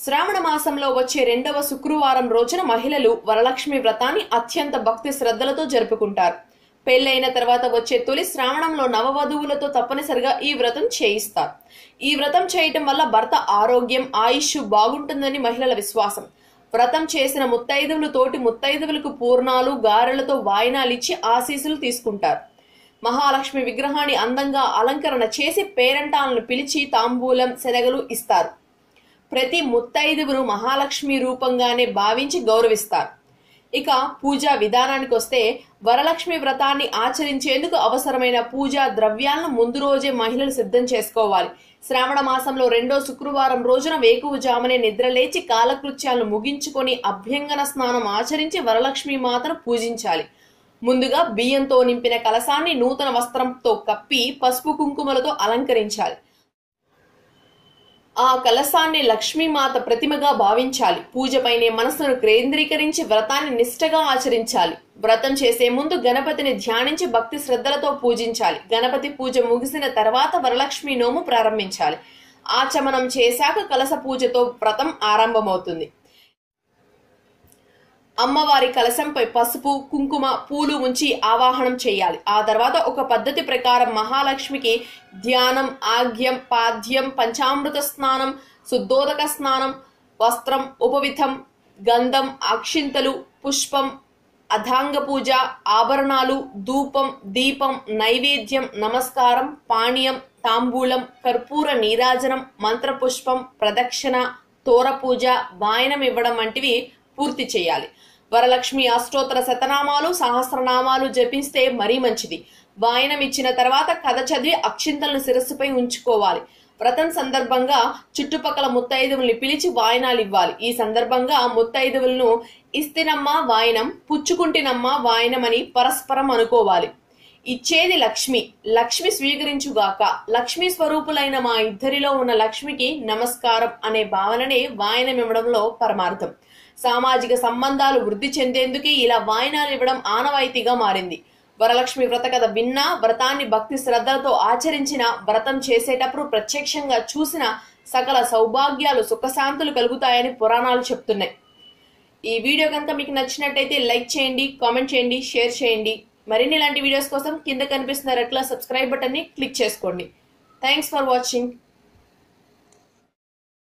శ్రావణ మాసంలో వచ్చే రెండవ శుక్రవారం రోజున మహిళలు వరలక్ష్మి వ్రతాన్ని అత్యంత భక్తి శ్రద్ధలతో జరుపుకుంటారు. పెళ్లైన తర్వాత వచ్చే తొలి శ్రావణంలో నవవధువులతో తప్పనిసరిగా ఈ వ్రతం చేయిస్తారు. ఈ వ్రతం చేయటం వల్ల భర్త ఆరోగ్యం, ఆయుష్ బాగుంటుందని మహిళల విశ్వాసం. వ్రతం చేసిన ముత్తైదువులు తోటి ముత్తైదువులకు పూర్ణాలు, గారెలతో వాయినాలిచ్చి ఆశీస్సులు తీసుకుంటారు. మహాలక్ష్మి విగ్రహాన్ని అందంగా అలంకరణ చేసి పేరంటాలను పిలిచి తాంబూలం, శనగలు ఇస్తారు. ప్రతి ముత్తైదువును మహాలక్ష్మి రూపంగానే భావించి గౌరవిస్తారు. ఇక పూజా విధానానికి వస్తే, వరలక్ష్మి వ్రతాన్ని ఆచరించేందుకు అవసరమైన పూజా ద్రవ్యాలను ముందు రోజే మహిళలు సిద్ధం చేసుకోవాలి. శ్రావణ మాసంలో రెండో శుక్రవారం రోజున వేకువజామునే నిద్రలేచి కాలకృత్యాలను ముగించుకొని అభ్యంగన స్నానం ఆచరించి వరలక్ష్మి మాతను పూజించాలి. ముందుగా బియ్యంతో నింపిన కలశాన్ని నూతన వస్త్రంతో కప్పి పసుపు కుంకుమలతో అలంకరించాలి. ఆ కలశాన్ని లక్ష్మీమాత ప్రతిమగా భావించాలి. పూజపైనే మనసును కేంద్రీకరించి వ్రతాన్ని నిష్ఠగా ఆచరించాలి. వ్రతం చేసే ముందు గణపతిని ధ్యానించి భక్తి శ్రద్ధలతో పూజించాలి. గణపతి పూజ ముగిసిన తర్వాత వరలక్ష్మి నోము ప్రారంభించాలి. ఆచమనం చేశాక కలశ పూజతో వ్రతం ఆరంభమవుతుంది. అమ్మవారి కలశంపై పసుపు, కుంకుమ, పూలు ఉంచి ఆవాహనం చేయాలి. ఆ తర్వాత ఒక పద్ధతి ప్రకారం మహాలక్ష్మికి ధ్యానం, ఆగ్యం, పాద్యం, పంచామృత స్నానం, శుద్ధోదక స్నానం, వస్త్రం, ఉపవిధం, గంధం, అక్షింతలు, పుష్పం, అధాంగ పూజ, ఆభరణాలు, ధూపం, దీపం, నైవేద్యం, నమస్కారం, పానీయం, తాంబూలం, కర్పూర నీరాజనం, మంత్రపుష్పం, ప్రదక్షిణ, తోర పూజ, వాయనం ఇవ్వడం వంటివి పూర్తి చేయాలి. వరలక్ష్మి అష్టోత్తర శతనామాలు, సహస్రనామాలు జపిస్తే మరీ మంచిది. వాయనం ఇచ్చిన తర్వాత కథ చదివి అక్షింతలను శిరస్సుపై ఉంచుకోవాలి. వ్రతం సందర్భంగా చుట్టుపక్కల ముత్తైదువుల్ని పిలిచి వాయనాలు ఇవ్వాలి. ఈ సందర్భంగా ముత్తైదువులను ఇస్తినమ్మా వాయనం, పుచ్చుకుంటినమ్మా వాయనం అని పరస్పరం అనుకోవాలి. ఇచ్చేది లక్ష్మి, లక్ష్మి స్వీకరించుగాక, లక్ష్మీ స్వరూపులైన మా ఇద్దరిలో ఉన్న లక్ష్మికి నమస్కారం అనే భావననే వాయనం ఇవ్వడంలో పరమార్థం. సామాజిక సంబంధాలు వృద్ధి చెందేందుకే ఇలా వాయనాలు ఇవ్వడం ఆనవాయితీగా మారింది. వరలక్ష్మి వ్రత కథ విన్నా, వ్రతాన్ని భక్తి శ్రద్ధలతో ఆచరించిన, వ్రతం చేసేటప్పుడు ప్రత్యక్షంగా చూసిన సకల సౌభాగ్యాలు, సుఖశాంతులు కలుగుతాయని పురాణాలు చెప్తున్నాయి. ఈ వీడియో కనుక మీకు నచ్చినట్టయితే లైక్ చేయండి, కామెంట్ చేయండి, షేర్ చేయండి. మరిన్ని ఇలాంటి వీడియోస్ కోసం కింద కనిపిస్తున్న రెడ్ కలర్ సబ్స్క్రైబ్ బటన్ ని క్లిక్ చేసుకోండి. Thanks for watching.